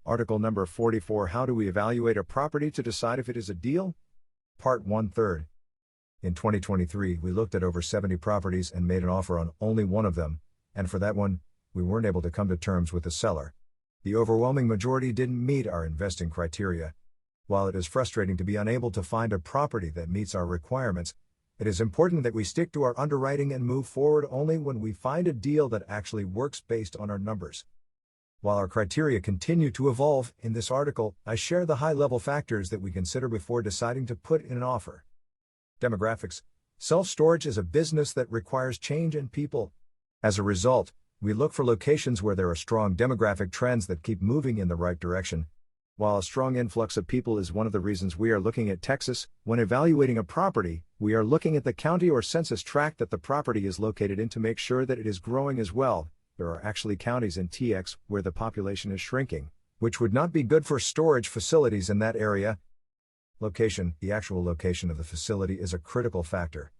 Article number 44. How do we evaluate a property to decide if it is a deal? Part 1/3. In 2023, we looked at over 70 properties and made an offer on only one of them, and for that one, we weren't able to come to terms with the seller. The overwhelming majority didn't meet our investing criteria. While it is frustrating to be unable to find a property that meets our requirements, it is important that we stick to our underwriting and move forward only when we find a deal that actually works based on our numbers. While our criteria continue to evolve, in this article, I share the high-level factors that we consider before deciding to put in an offer. Demographics. Self-storage is a business that requires change in people. As a result, we look for locations where there are strong demographic trends that keep moving in the right direction. While a strong influx of people is one of the reasons we are looking at Texas, when evaluating a property, we are looking at the county or census tract that the property is located in to make sure that it is growing as well. There are actually counties in TX where the population is shrinking, which would not be good for storage facilities in that area. Location. The actual location of the facility is a critical factor.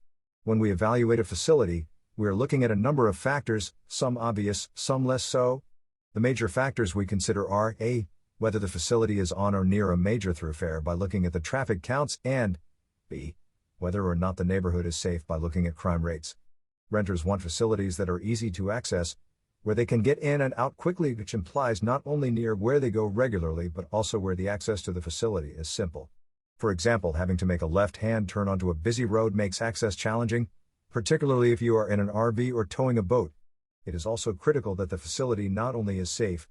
When we evaluate a facility, we are looking at a number of factors, some obvious, some less so. The major factors we consider are A. Whether the facility is on or near a major thoroughfare by looking at the traffic counts, and B. Whether or not the neighborhood is safe by looking at crime rates. Renters want facilities that are easy to access, where they can get in and out quickly, which implies not only near where they go regularly but also where the access to the facility is simple. For example, having to make a left-hand turn onto a busy road makes access challenging, particularly if you are in an RV or towing a boat. It is also critical that the facility not only is safe,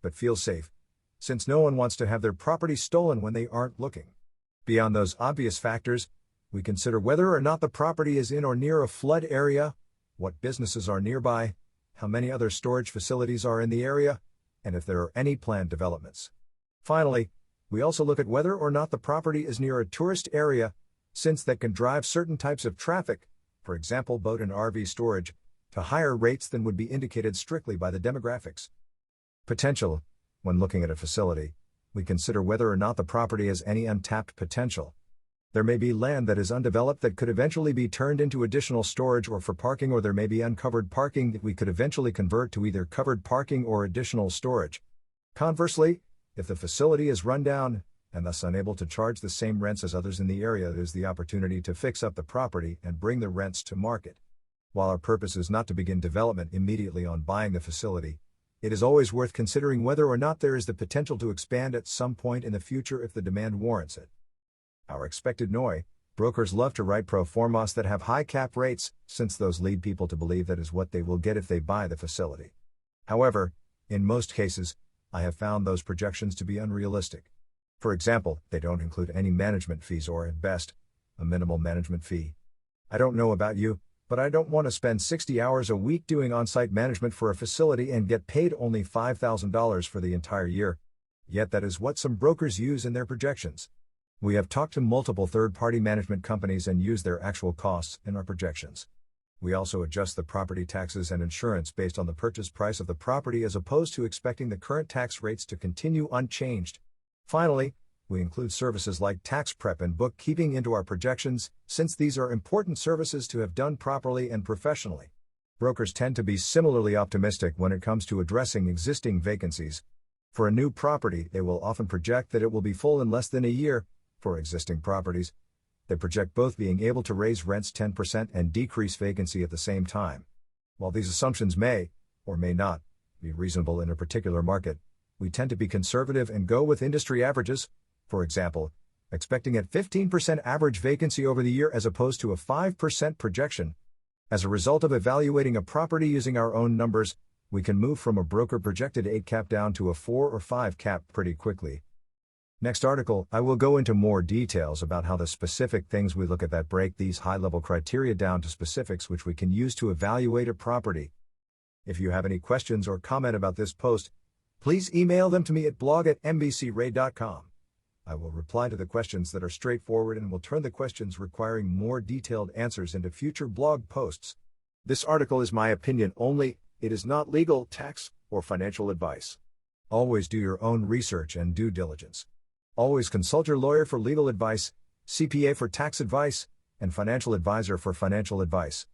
but feels safe, since no one wants to have their property stolen when they aren't looking. Beyond those obvious factors, we consider whether or not the property is in or near a flood area, what businesses are nearby, how many other storage facilities are in the area, and if there are any planned developments. Finally, we also look at whether or not the property is near a tourist area, since that can drive certain types of traffic, for example boat and RV storage, to higher rates than would be indicated strictly by the demographics. Potential. When looking at a facility, we consider whether or not the property has any untapped potential. There may be land that is undeveloped that could eventually be turned into additional storage or for parking, or there may be uncovered parking that we could eventually convert to either covered parking or additional storage. Conversely, if the facility is run down, and thus unable to charge the same rents as others in the area, there is the opportunity to fix up the property and bring the rents to market. While our purpose is not to begin development immediately on buying the facility, it is always worth considering whether or not there is the potential to expand at some point in the future if the demand warrants it. Our expected NOI. Brokers love to write pro formas that have high cap rates, since those lead people to believe that is what they will get if they buy the facility. However, in most cases, I have found those projections to be unrealistic. For example, they don't include any management fees or, at best, a minimal management fee. I don't know about you, but I don't want to spend 60 hours a week doing on-site management for a facility and get paid only $5,000 for the entire year. Yet that is what some brokers use in their projections. We have talked to multiple third-party management companies and used their actual costs in our projections. We also adjust the property taxes and insurance based on the purchase price of the property as opposed to expecting the current tax rates to continue unchanged. Finally, we include services like tax prep and bookkeeping into our projections, since these are important services to have done properly and professionally. Brokers tend to be similarly optimistic when it comes to addressing existing vacancies. For a new property, they will often project that it will be full in less than a year. For existing properties, they project both being able to raise rents 10% and decrease vacancy at the same time. While these assumptions may, or may not, be reasonable in a particular market, we tend to be conservative and go with industry averages. For example, expecting at 15% average vacancy over the year as opposed to a 5% projection. As a result of evaluating a property using our own numbers, we can move from a broker projected 8 cap down to a 4 or 5 cap pretty quickly. Next article, I will go into more details about how the specific things we look at that break these high-level criteria down to specifics which we can use to evaluate a property. If you have any questions or comment about this post, please email them to me at blog@mbcray.com. I will reply to the questions that are straightforward and will turn the questions requiring more detailed answers into future blog posts. This article is my opinion only, it is not legal, tax, or financial advice. Always do your own research and due diligence. Always consult your lawyer for legal advice, CPA for tax advice, and financial advisor for financial advice.